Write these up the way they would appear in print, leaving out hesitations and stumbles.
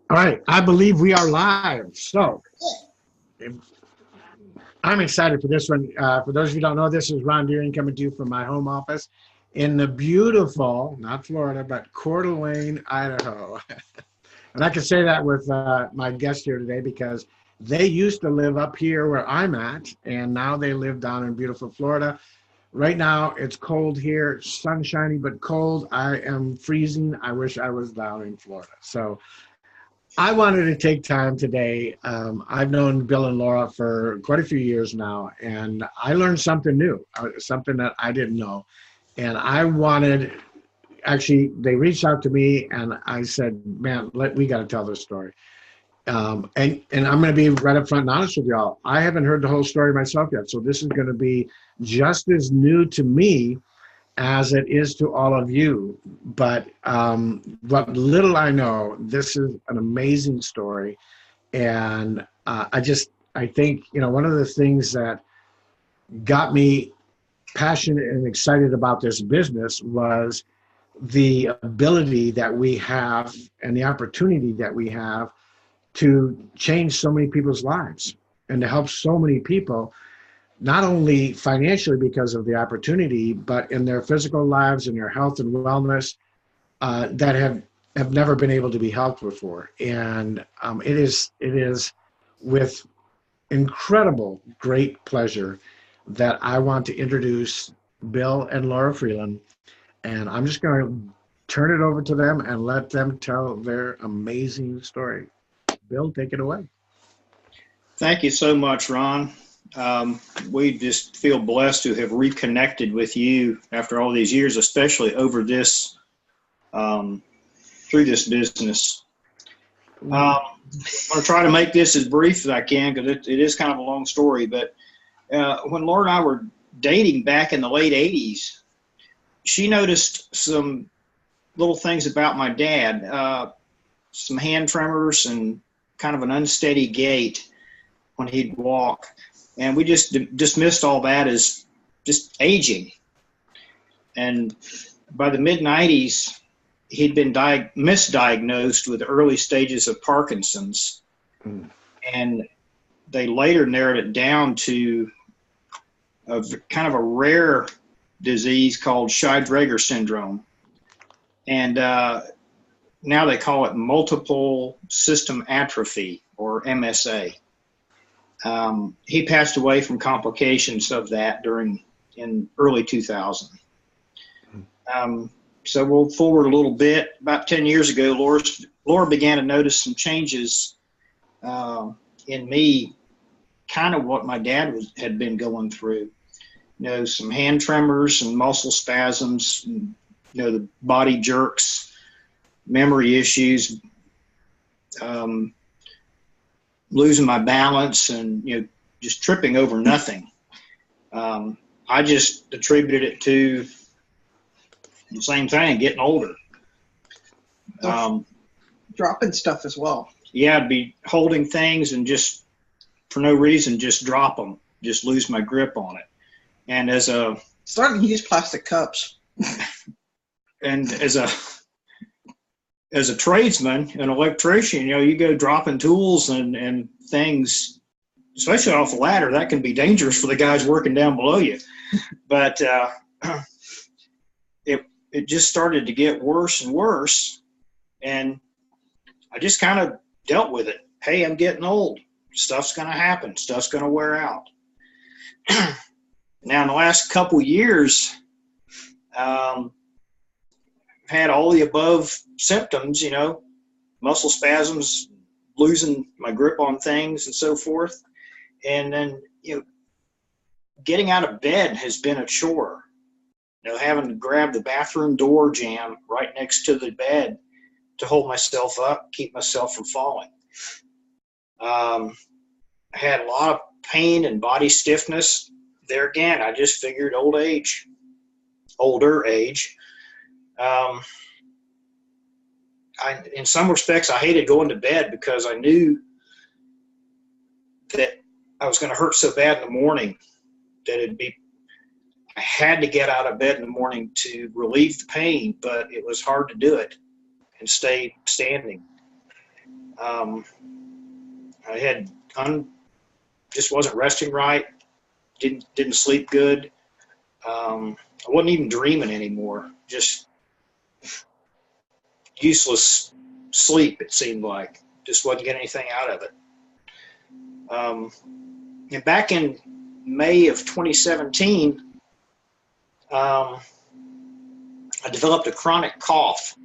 All right, I believe we are live. So I'm excited for this one. For those of you who don't know, this is Ron Deering coming to you from my home office in the beautiful, not Florida, but Coeur d'Alene, Idaho. And I can say that with my guest here today because they used to live up here where I'm at, and now they live down in beautiful Florida. Right now, it's cold here, sunshiny but cold. I am freezing. I wish I was down in Florida. So I wanted to take time today. I've known Bill and Laura for quite a few years now, and I learned something new, something that I didn't know. And I wanted, actually, they reached out to me, and I said, "Man, we got to tell this story." And I'm going to be right up front and honest with y'all. I haven't heard the whole story myself yet, so this is going to be just as new to me as it is to all of you. But what little I know, this is an amazing story. And I think, one of the things that got me passionate and excited about this business was the ability that we have and the opportunity that we have to change so many people's lives and to help so many people, not only financially because of the opportunity, but in their physical lives and their health and wellness that have never been able to be helped before. And it is with incredible, great pleasure that I want to introduce Bill and Laura Freeland. And I'm just going to turn it over to them and let them tell their amazing story. Bill, take it away. Thank you so much, Ron. We just feel blessed to have reconnected with you after all these years, especially over this, through this business. I'm going to try to make this as brief as I can because it is kind of a long story. But when Laura and I were dating back in the late 80s, she noticed some little things about my dad, some hand tremors and kind of an unsteady gait when he'd walk. And we just dismissed all that as just aging. And by the mid-90s, he'd been misdiagnosed with early stages of Parkinson's. And they later narrowed it down to a kind of a rare disease called Scheidegger syndrome. And now they call it multiple system atrophy, or MSA. He passed away from complications of that in early 2000. So we'll forward a little bit. About 10 years ago, Laura began to notice some changes in me, kind of what my dad had been going through. Some hand tremors and muscle spasms, and, the body jerks, memory issues, losing my balance, and just tripping over nothing. I just attributed it to the same thing, getting older. Dropping stuff as well. Yeah, I'd be holding things and just for no reason just drop them, just lose my grip on it. And starting to use plastic cups. And as a tradesman, an electrician, you go dropping tools and things, especially off a ladder, that can be dangerous for the guys working down below you. But it just started to get worse and worse, and I just kind of dealt with it. Hey, I'm getting old. Stuff's going to happen. Stuff's going to wear out. Now, in the last couple years, had all the above symptoms, muscle spasms, losing my grip on things and so forth. And then, getting out of bed has been a chore. Having to grab the bathroom door jamb right next to the bed to hold myself up, keep myself from falling. I had a lot of pain and body stiffness. There again, I just figured older age. In some respects, I hated going to bed because I knew that I was going to hurt so bad in the morning that I had to get out of bed in the morning to relieve the pain, but it was hard to do it and stay standing. I had just wasn't resting right. Didn't sleep good. I wasn't even dreaming anymore. Just useless sleep, it seemed like. Just wasn't getting anything out of it. And back in May of 2017, I developed a chronic cough.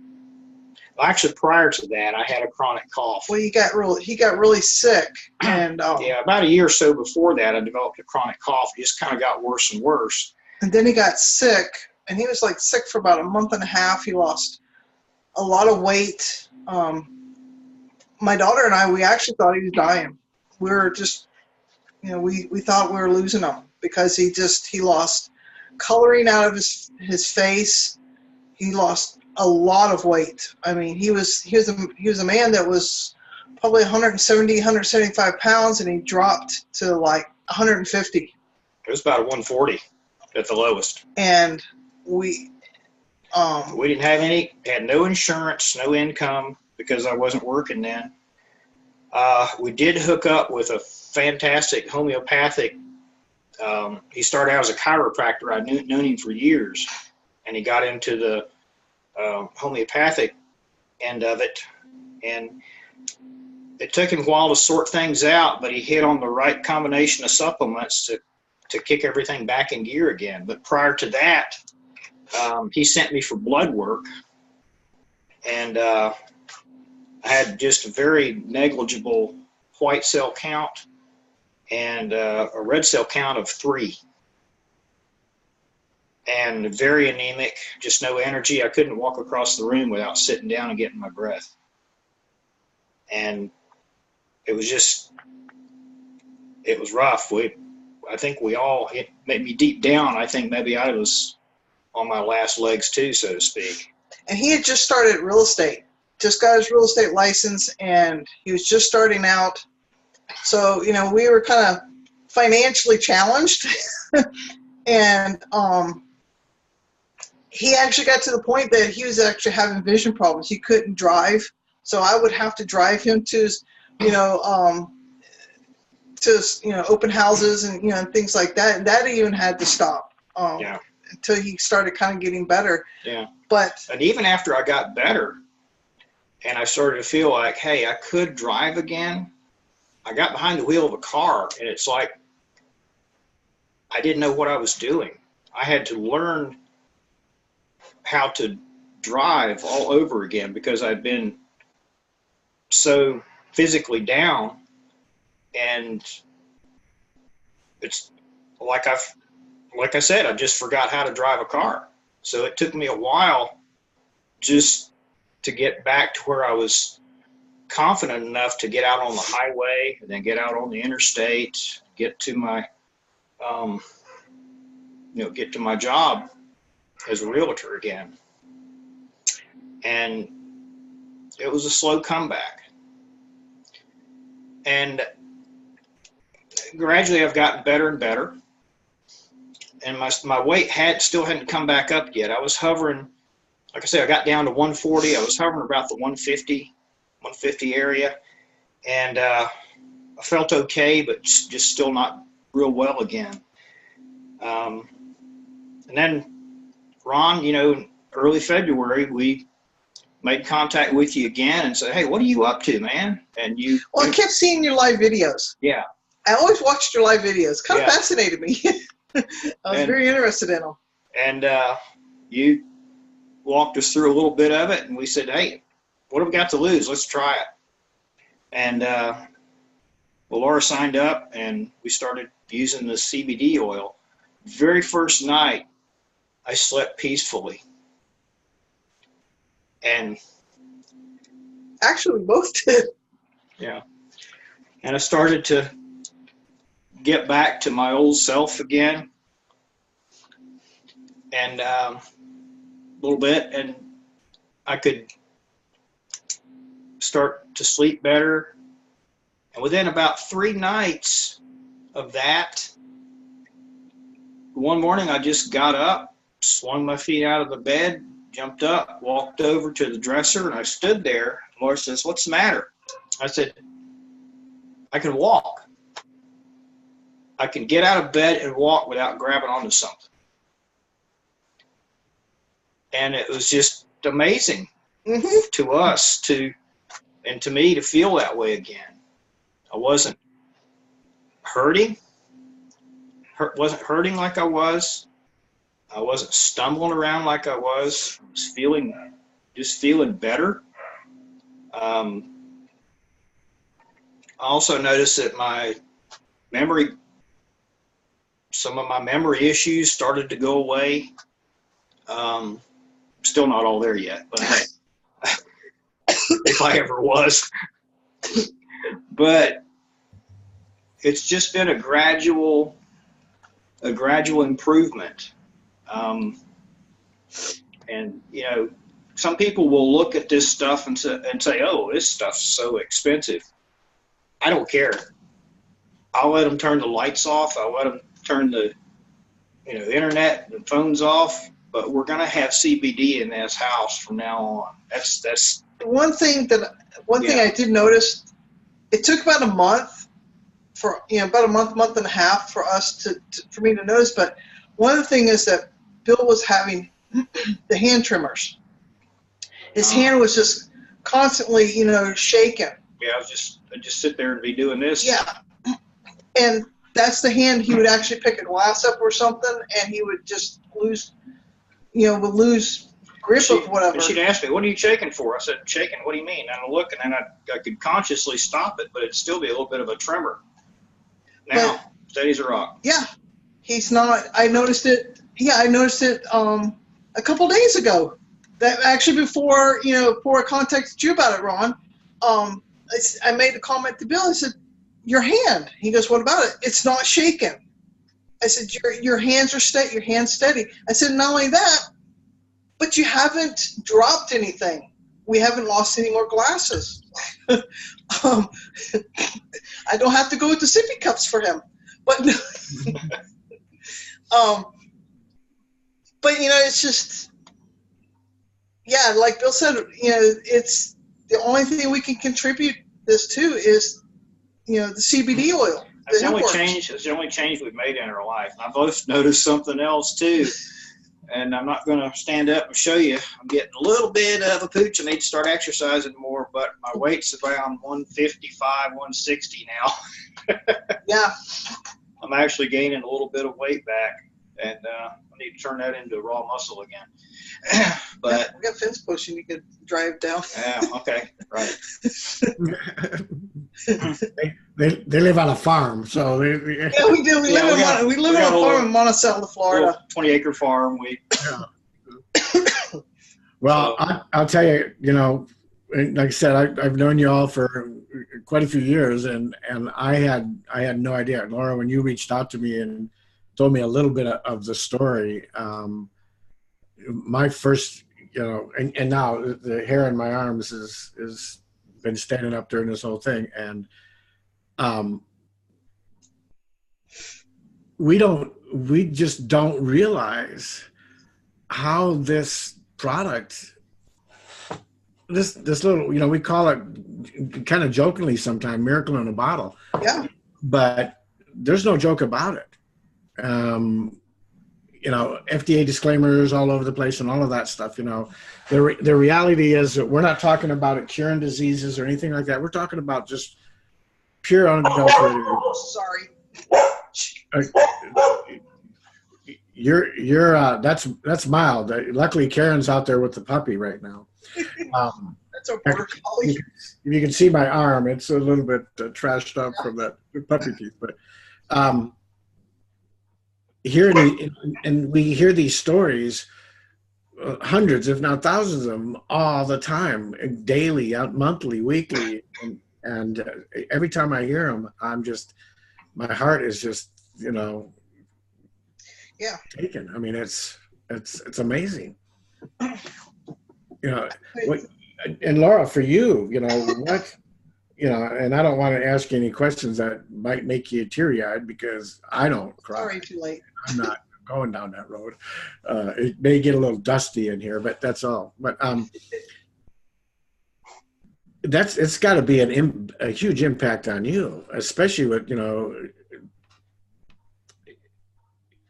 Well, actually, prior to that, I had a chronic cough. Well, he got really sick, and Yeah, about a year or so before that, I developed a chronic cough. It just kind of got worse and worse. and then he got sick, and he was like sick for about a month and a half. He lost a lot of weight. My daughter and I, we actually thought he was dying. We were just, we thought we were losing him because he lost coloring out of his face. He lost a lot of weight. I mean, he was a man that was probably 170, 175 pounds, and he dropped to like 150. It was about a 140 at the lowest. And we didn't have had no insurance, no income because I wasn't working then. We did hook up with a fantastic homeopathic. He started out as a chiropractor. I'd known him for years, and he got into the homeopathic end of it, and it took him a while to sort things out, but he hit on the right combination of supplements to kick everything back in gear again. But prior to that, he sent me for blood work, and I had just a very negligible white cell count and a red cell count of 3. And very anemic, just no energy. I couldn't walk across the room without sitting down and getting my breath. And it was rough. I think it made me deep down. I think maybe I was on my last legs too, so to speak. And he had just started real estate, just got his real estate license, and he was just starting out. So, we were kind of financially challenged. And he actually got to the point that he was actually having vision problems. He couldn't drive, so I would have to drive him to, open houses and things like that. And that even had to stop until he started kind of getting better. Yeah. And even after I got better, and I started to feel like, hey, I could drive again, I got behind the wheel of a car, and it's like I didn't know what I was doing. I had to learn how to drive all over again because I'd been so physically down, and it's like I said, I just forgot how to drive a car. So it took me a while just to get back to where I was confident enough to get out on the highway and then get out on the interstate, get to my get to my job as a realtor again. And it was a slow comeback. And gradually I've gotten better and better. And my weight still hadn't come back up yet. I was hovering, like I said, I got down to 140. I was hovering about the 150 area. And I felt okay, but just still not real well again. And then, Ron, early February, we made contact with you again and said, hey, what are you up to, man? And I kept seeing your live videos. Yeah. I always watched your live videos. Kind of fascinated me. I was very interested in them. And you walked us through a little bit of it, and we said, hey, what have we got to lose? Let's try it. And Laura signed up, and we started using the CBD oil. Very first night, I slept peacefully. And actually, we both did. Yeah. And I started to get back to my old self again. And a little bit, and I could start to sleep better. And within about 3 nights of that, one morning I just got up, swung my feet out of the bed, jumped up, walked over to the dresser, and I stood there. Laura says, what's the matter? I said, I can walk. I can get out of bed and walk without grabbing onto something. And it was just amazing to us and to me to feel that way again. I wasn't hurting like I was. I wasn't stumbling around like I was. I was feeling better. I also noticed that some of my memory issues started to go away. Still not all there yet, but if I ever was. But it's just been a gradual improvement. And some people will look at this stuff and say, oh, this stuff's so expensive. I don't care. I'll let them turn the lights off. I'll let them turn the internet and phones off. But we're going to have CBD in this house from now on. That's one thing I did notice. It took about a month about a month and a half for us for me to notice. But one of the things is that Bill was having the hand tremors. His hand was just constantly, shaking. Yeah, I'd just sit there and be doing this. Yeah, and that's the hand he would actually pick a glass up or something, and he would just lose grip of whatever. And she'd ask me, what are you shaking for? I said, shaking, what do you mean? And I'd look, and then I could consciously stop it, but it'd still be a little bit of a tremor. Now, steady as a rock. Yeah, he's not. I noticed it. Yeah, I noticed it a couple days ago. That actually before I contacted you about it, Ron. I made a comment to Bill. I said, your hand. He goes, what about it? It's not shaking. I said, your hands are steady. Your hand's steady. I said, not only that, but you haven't dropped anything. We haven't lost any more glasses. I don't have to go with the sippy cups for him. But but it's just, yeah, like Bill said, it's the only thing we can contribute this to is the CBD oil. That's the only change we've made in our life. And I both noticed something else too. And I'm not going to stand up and show you. I'm getting a little bit of a pooch. I need to start exercising more, but my weight's around 155, 160 now. Yeah. I'm actually gaining a little bit of weight back, and I need to turn that into raw muscle again. But we got fence pushing. You could drive down. Yeah. Okay. Right. They live on a farm, so yeah, we do. We live on a farm in Monticello, Florida. 20-acre farm. Well, I'll tell you. Like I said, I've known you all for quite a few years, and I had no idea. Laura, when you reached out to me and told me a little bit of the story, my first, and now the hair on my arms is been standing up during this whole thing, and we just don't realize how this product, this little, we call it kind of jokingly sometimes miracle in a bottle. Yeah. But there's no joke about it. FDA disclaimers all over the place and all of that stuff. The reality is that we're not talking about it curing diseases or anything like that. We're talking about just pure unadulterated. Sorry. That's mild. Luckily, Karen's out there with the puppy right now. That's a border collie. If you can see my arm, it's a little bit trashed up from that puppy teeth. But we hear these stories, hundreds, if not thousands of them, all the time, daily, monthly, weekly, and every time I hear them, my heart is just, taken. I mean, it's amazing. And Laura, for you, what, and I don't want to ask you any questions that might make you teary-eyed because I don't cry. Sorry, too late. I'm not going down that road. It may get a little dusty in here, but that's all. But it's got to be a huge impact on you, especially with,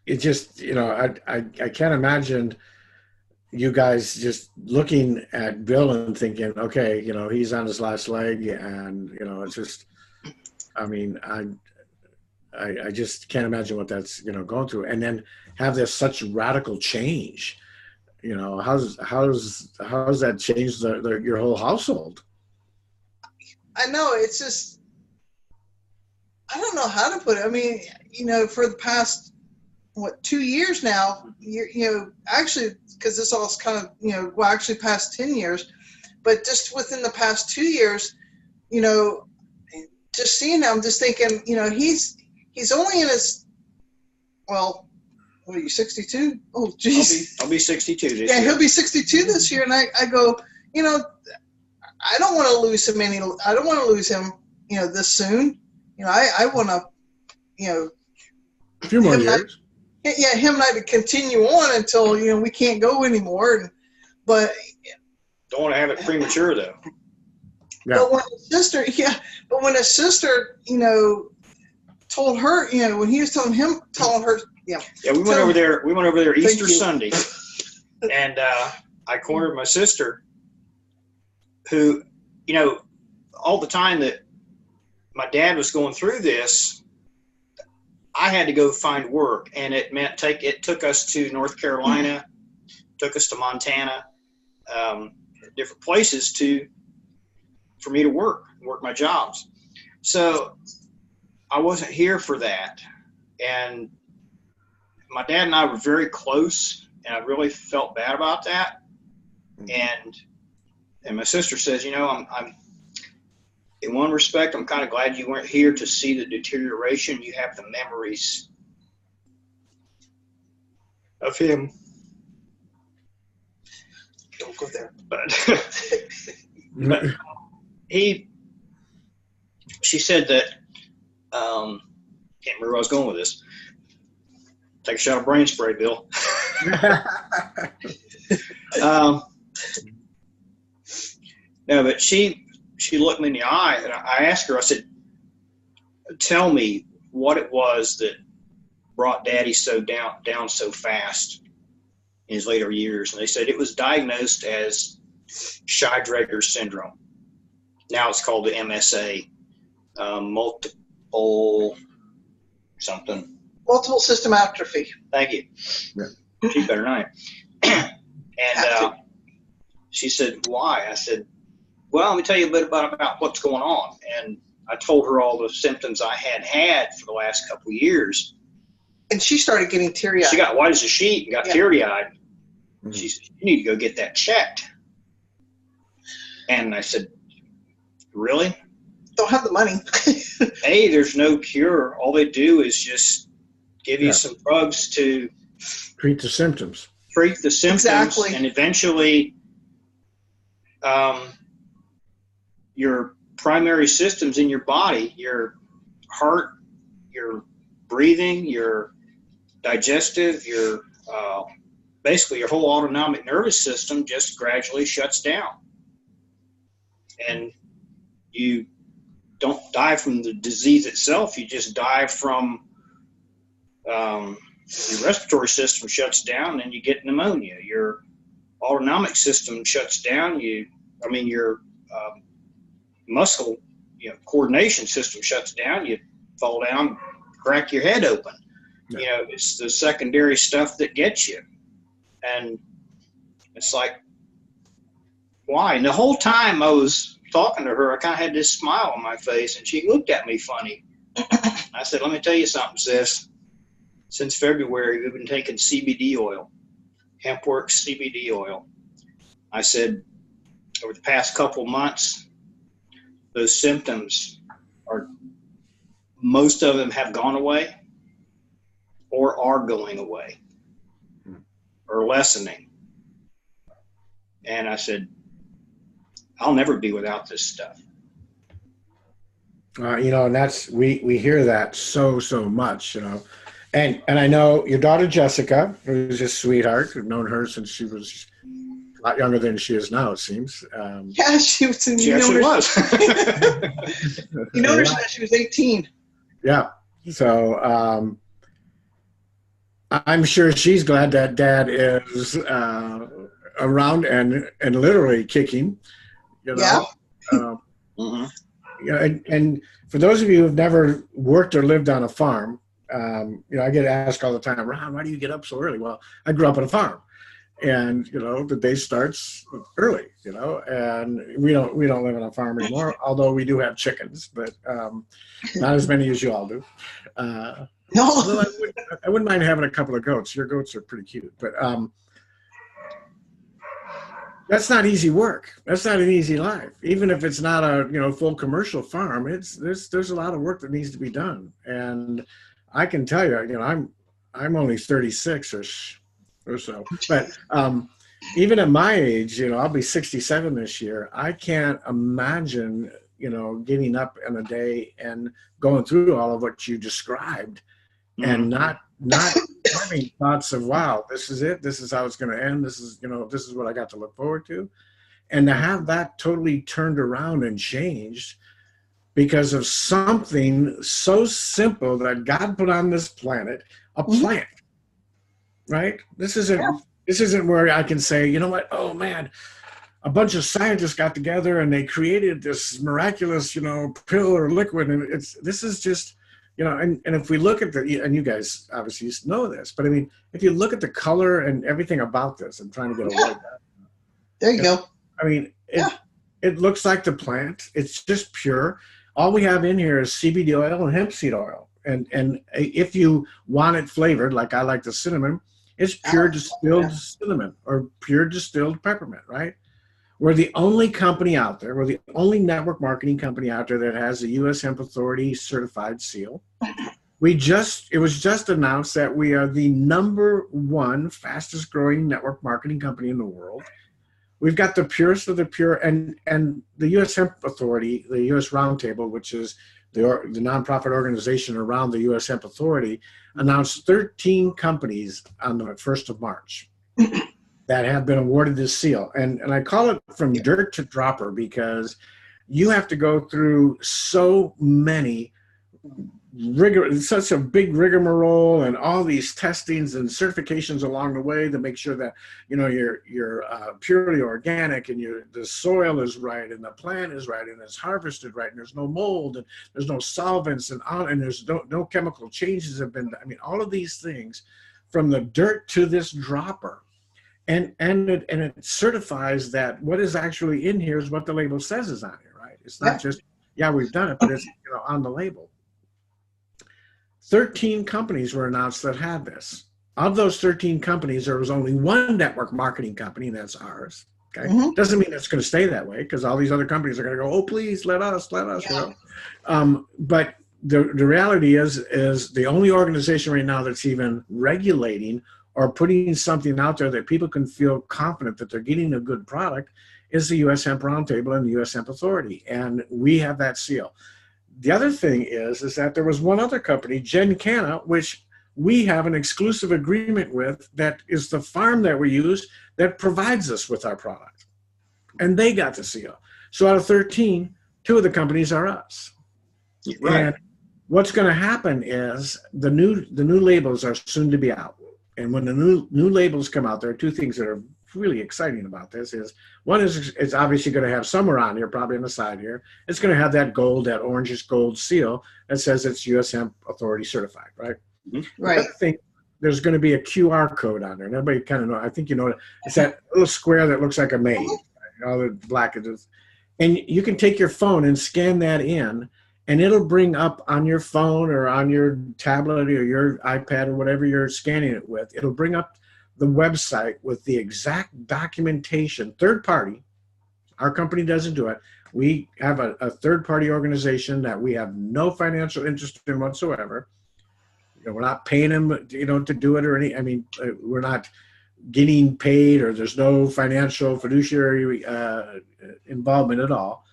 it just, I can't imagine you guys just looking at Bill and thinking, okay, he's on his last leg, and it's just, I mean, I just can't imagine what that's going through, and then have this such radical change. How's that changed your whole household? I know, it's just, I don't know how to put it. I mean, for the past 2 years now, actually, because this all's kind of actually past 10 years, but just within the past 2 years, just seeing him, I'm just thinking, he's only in his, well, what are you, 62? Oh, geez. I'll be 62 this year. Yeah, he'll be 62 this year, and I go, I don't want to lose him I don't want to lose him, this soon. I want to, a few more years. Him and I to continue on until we can't go anymore. But don't want to have it premature though. Yeah. But when his sister, told her, when he was telling her, yeah. Yeah, we went over there Easter Sunday, and I cornered my sister, who, all the time that my dad was going through this, I had to go find work, and it meant it took us to North Carolina, took us to Montana, different places for me to work my jobs. So I wasn't here for that, and my dad and I were very close, and I really felt bad about that. And my sister says, I'm in one respect, I'm kind of glad you weren't here to see the deterioration. You have the memories of him. Don't go there. But she said that, can't remember where I was going with this. Take a shot of brain spray, Bill. No, but she looked me in the eye, and I asked her, I said, tell me what it was that brought Daddy so down so fast in his later years. And they said it was diagnosed as Scheidegger syndrome. Now it's called the MSA, multiple system atrophy. Thank you. Yeah. She's better than I am. And she said, why? I said, well, let me tell you a bit about what's going on. And I told her all the symptoms I had for the last couple of years. And she started getting teary-eyed. She got white as a sheet and got teary-eyed. Mm-hmm. She said, you need to go get that checked. And I said, really? Don't have the money. Hey, there's no cure. All they do is just give you some drugs to treat the symptoms. Exactly. And eventually your primary systems in your body, your heart, your breathing, your digestive, your basically your whole autonomic nervous system just gradually shuts down. And you don't die from the disease itself, you just die from your respiratory system shuts down and you get pneumonia. Your autonomic system shuts down, your muscle coordination system shuts down, you fall down, crack your head open. Yeah. It's the secondary stuff that gets you. And it's like, why? And the whole time I was talking to her, I kind of had this smile on my face, and she looked at me funny. I said, let me tell you something, sis. Since February, we've been taking CBD oil, HempWorks CBD oil. I said, over the past couple months, those symptoms most of them have gone away or are going away or lessening. And I said, I'll never be without this stuff. And that's, we hear that so much, and I know your daughter Jessica, who's a sweetheart. I've known her since she was a lot younger than she is now, it seems. Yeah, she was. She actually was. You know her since she was 18. Yeah. So I'm sure she's glad that Dad is around and literally kicking. You know. Yeah. Mm-hmm. Yeah, and for those of you who've never worked or lived on a farm, I get asked all the time, Ron, why do you get up so early? Well, I grew up on a farm, and the day starts early. And we don't live on a farm anymore, although we do have chickens, but not as many as you all do. No. Although I wouldn't mind having a couple of goats. Your goats are pretty cute, but that's not easy work. That's not an easy life. Even if it's not a full commercial farm, there's a lot of work that needs to be done. And I can tell you, I'm only 36-ish or so. But even at my age, I'll be 67 this year. I can't imagine, getting up in a day and going through all of what you described, and not having thoughts of, wow, this is it. This is how it's going to end. This is what I got to look forward to. And to have that totally turned around and changed because of something so simple that God put on this planet, a plant, right? This isn't where I can say, you know what? Oh man, a bunch of scientists got together and they created this miraculous, pill or liquid. And this is just, and if we look at and you guys obviously know this, but I mean, if you look at the color and everything about this, I'm trying to get away. There you go. I mean, it looks like the plant. It's just pure. All we have in here is CBD oil and hemp seed oil. And if you want it flavored, like I like the cinnamon, it's pure distilled cinnamon or pure distilled peppermint, right? We're the only company out there, we're the only network marketing company out there that has a U.S. Hemp Authority certified seal. It was just announced that we are the #1 fastest growing network marketing company in the world. We've got the purest of the pure, and the U.S. Hemp Authority, the U.S. Roundtable, which is the nonprofit organization around the U.S. Hemp Authority, announced 13 companies on the 1st of March that have been awarded this seal. And I call it from dirt to dropper because you have to go through so many such a big rigmarole and all these testings and certifications along the way to make sure that you're purely organic and the soil is right and the plant is right and it's harvested right and there's no mold and there's no solvents and there's no chemical changes have been. I mean, all of these things from the dirt to this dropper, and it certifies that what is actually in here is what the label says is on here, right? It's not just we've done it, but it's on the label. 13 companies were announced that had this. Of those 13 companies, there was only one network marketing company, and that's ours. Okay, doesn't mean it's going to stay that way because all these other companies are going to go, oh, please let us. But the reality is the only organization right now that's even regulating or putting something out there that people can feel confident that they're getting a good product is the U.S. Hemp Roundtable and the U.S. Hemp Authority, and we have that seal. The other thing is that there was one other company, Gen Canna, which we have an exclusive agreement with, that is the farm that we use that provides us with our product. And they got the seal. So out of 13, 2 of the companies are us. Right. And what's going to happen is the new labels are soon to be out. And when the new labels come out, there are 2 things that are really exciting about this. One is it's obviously going to have somewhere on here, probably on the side here, it's going to have that orangish gold seal that says it's U.S. Hemp Authority certified, right? Right. The other thing, there's going to be a QR code on there. And everybody kind of know, I think it's that little square that looks like a maze, right? All the black it is. And you can take your phone and scan that in, and it'll bring up on your phone or on your tablet or your iPad or whatever you're scanning it with, it'll bring up the website with the exact documentation, third party. Our company doesn't do it. We have a third party organization that we have no financial interest in whatsoever. We're not paying them, to do it or we're not getting paid, or there's no financial fiduciary involvement at all.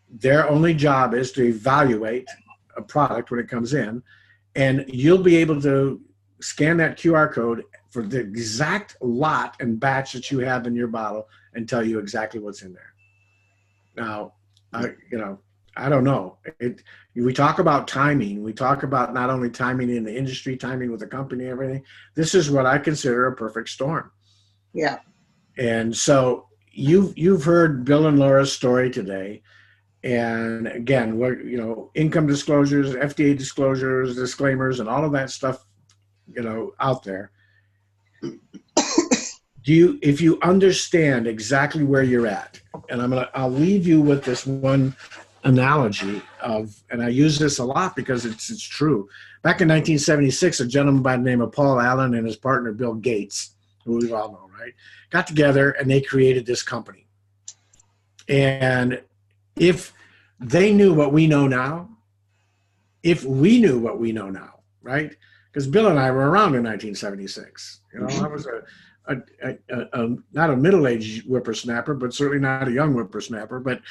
Their only job is to evaluate a product when it comes in, and you'll be able to scan that QR code for the exact lot and batch that you have in your bottle and tell you exactly what's in there. Now, I don't know. We talk about timing. We talk about not only timing in the industry, timing with the company, everything. This is what I consider a perfect storm. Yeah. And so you've heard Bill and Laura's story today. And again, income disclosures, FDA disclosures, disclaimers, and all of that stuff, out there. If you understand exactly where you're at, and I'll leave you with this one analogy and I use this a lot because it's true. Back in 1976, a gentleman by the name of Paul Allen and his partner Bill Gates, who we all know, right, got together and they created this company. And if they knew what we know now, if we knew what we know now, right? Because Bill and I were around in 1976. I was not a middle-aged whippersnapper, but certainly not a young whippersnapper. But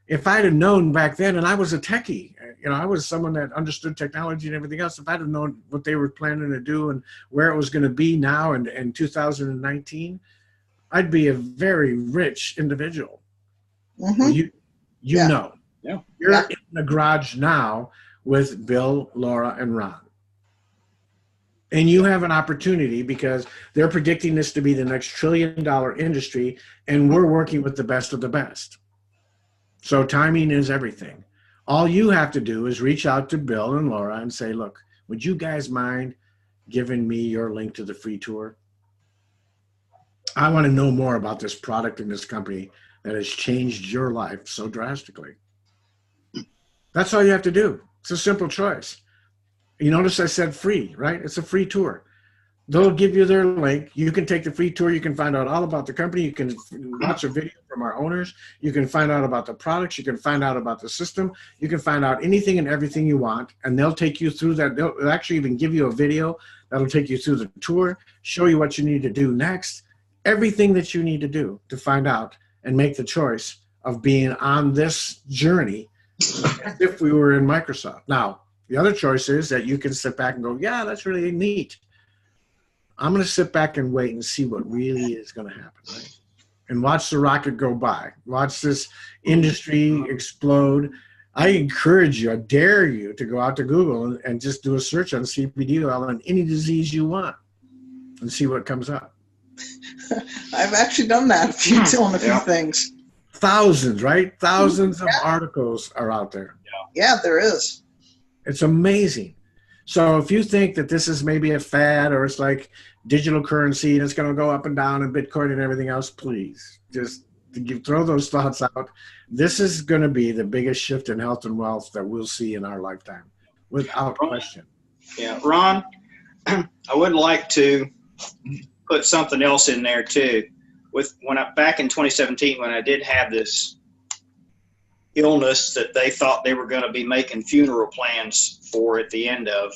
if I'd have known back then, and I was a techie, I was someone that understood technology and everything else. If I'd have known what they were planning to do and where it was going to be now in 2019, I'd be a very rich individual. Mm-hmm. Well, you know. Yeah. You're in the garage now with Bill, Laura, and Ron. And you have an opportunity because they're predicting this to be the next $1 trillion industry, and we're working with the best of the best. So timing is everything. All you have to do is reach out to Bill and Laura and say, look, would you guys mind giving me your link to the free tour? I want to know more about this product and this company that has changed your life so drastically. That's all you have to do. It's a simple choice. You notice I said free, right? It's a free tour. They'll give you their link. You can take the free tour. You can find out all about the company. You can watch a video from our owners. You can find out about the products. You can find out about the system. You can find out anything and everything you want, and they'll take you through that. They'll actually even give you a video that'll take you through the tour, show you what you need to do next, everything that you need to do to find out and make the choice of being on this journey as if we were in Microsoft. Now, the other choice is that you can sit back and go, yeah, that's really neat. I'm going to sit back and wait and see what really is going to happen, right? And watch the rocket go by. Watch this industry explode. I encourage you, I dare you to go out to Google and just do a search on CBD oil on any disease you want and see what comes up. I've actually done that on a few things. Thousands, right? Thousands of articles are out there. Yeah, there is. It's amazing. So if you think that this is maybe a fad or it's like digital currency and it's going to go up and down and Bitcoin and everything else, please just throw those thoughts out. This is going to be the biggest shift in health and wealth that we'll see in our lifetime, without question. Yeah, Ron, I would like to put something else in there too. Back in 2017, when I did have this illness that they thought they were going to be making funeral plans for at the end of,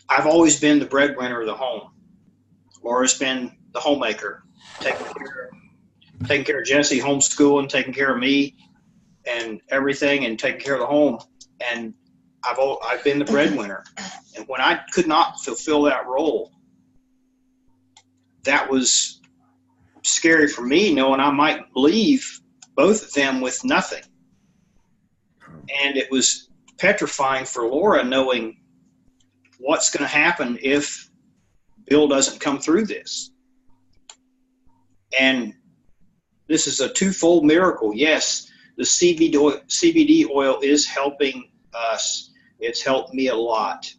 I've always been the breadwinner of the home. Laura's been the homemaker, taking care of Jesse, homeschooling, taking care of me and everything, and taking care of the home. And I've been the breadwinner. And when I could not fulfill that role, that was scary for me, knowing I might leave both of them with nothing. And it was petrifying for Laura, knowing what's going to happen if Bill doesn't come through this. And this is a twofold miracle. Yes, the CBD oil is helping us. It's helped me a lot.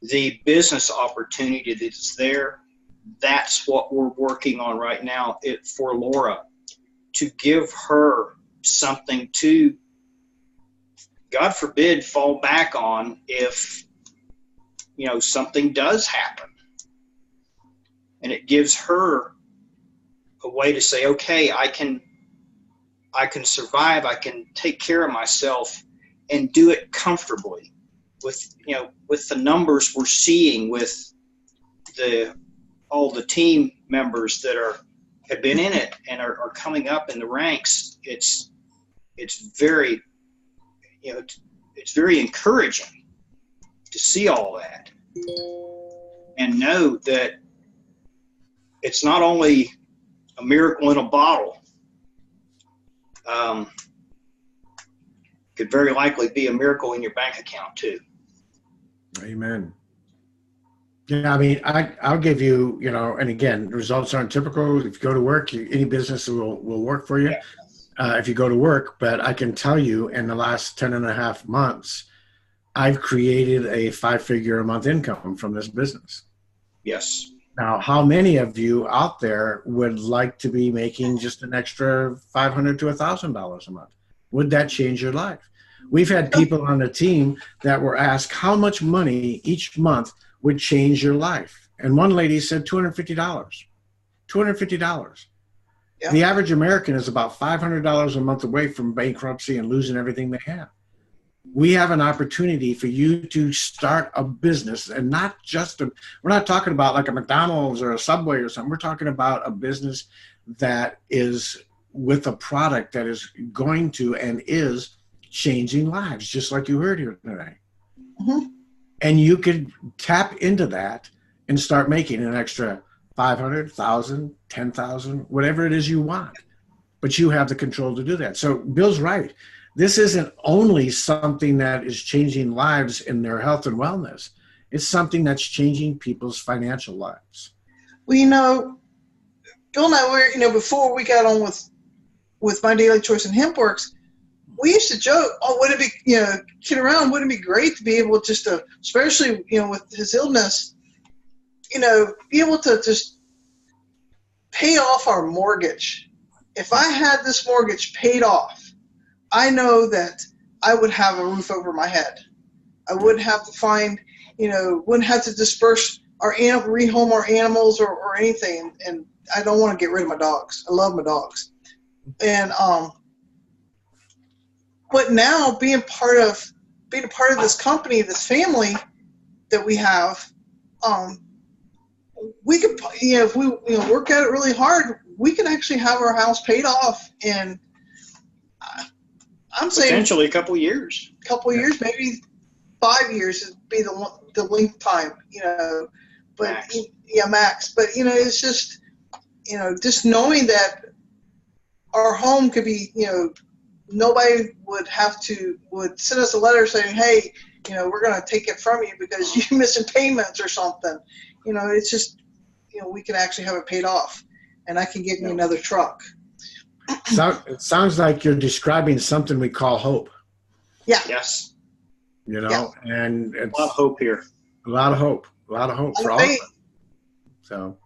The business opportunity that's there, that's what we're working on right now for Laura, to give her something to, God forbid, fall back on if, something does happen. And it gives her a way to say, okay, I can survive, I can take care of myself and do it comfortably with the numbers we're seeing with all the team members that have been in it and are coming up in the ranks. It's very, it's very encouraging. to see all that and know that it's not only a miracle in a bottle, could very likely be a miracle in your bank account too. Amen. Yeah, I mean, I'll give you, and again, results aren't typical. If you go to work, any business will work for you if you go to work. But I can tell you in the last 10 and a half months, I've created a 5-figure a month income from this business. Yes. Now, how many of you out there would like to be making just an extra $500 to $1,000 a month? Would that change your life? We've had people on the team that were asked how much money each month would change your life. And one lady said $250. $250. Yeah. The average American is about $500 a month away from bankruptcy and losing everything they have. We have an opportunity for you to start a business, and not just we're not talking about like a McDonald's or a Subway or something. We're talking about a business that is with a product that is going to and is changing lives, just like you heard here today. Mm-hmm. And you could tap into that and start making an extra 500,000, 10,000, whatever it is you want. But you have the control to do that. So Bill's right. This isn't only something that is changing lives in their health and wellness. It's something that's changing people's financial lives. Well, Bill and I were, before we got on with My Daily Choice and HempWorks, we used to joke, wouldn't it be, kid around, wouldn't it be great to be able just to, especially, with his illness, be able to just pay off our mortgage. If I had this mortgage paid off, I know that I would have a roof over my head. I wouldn't have to wouldn't have to disperse rehome our animals or anything. And I don't want to get rid of my dogs. I love my dogs. And, but now being a part of this company, this family that we have, we could, if we work at it really hard, we can actually have our house paid off. And I'm saying potentially a couple years, maybe 5 years would be the length time, but max. Max. But, it's just, just knowing that our home could be, nobody would send us a letter saying, hey, we're going to take it from you because you're missing payments or something. It's just, we can actually have it paid off, and I can get me another truck. So it sounds like you're describing something we call hope. Yeah. Yes. And it's a lot of hope here. A lot of hope for all of us. So,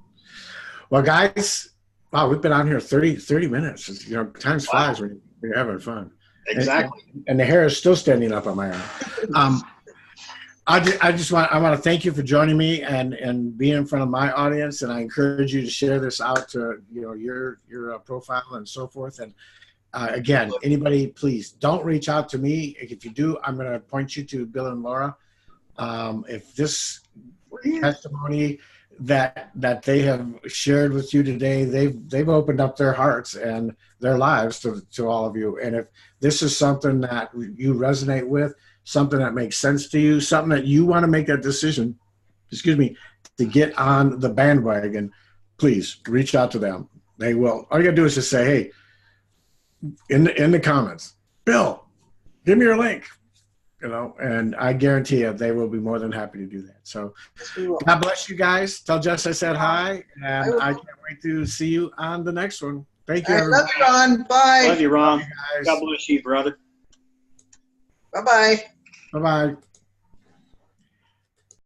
well, guys, wow, we've been on here 30 minutes. Time flies when you're having fun. Exactly. And the hair is still standing up on my arm. I want to thank you for joining me and being in front of my audience, and I encourage you to share this out to your profile and so forth. And again, anybody, please don't reach out to me. If you do, I'm going to point you to Bill and Laura. If this testimony that they have shared with you today, they've opened up their hearts and their lives to all of you. And if this is something that you resonate with, something that makes sense to you, something that you want to make that decision, to get on the bandwagon, please reach out to them. They will. All you gotta do is just say, hey, in the comments, Bill, give me your link, and I guarantee you they will be more than happy to do that. So God bless you guys. Tell Jess I said hi, and I can't wait to see you on the next one. Thank you, everybody. Love you, Ron. Bye. Love you, Ron. God bless you, brother. Bye-bye. Bye-bye.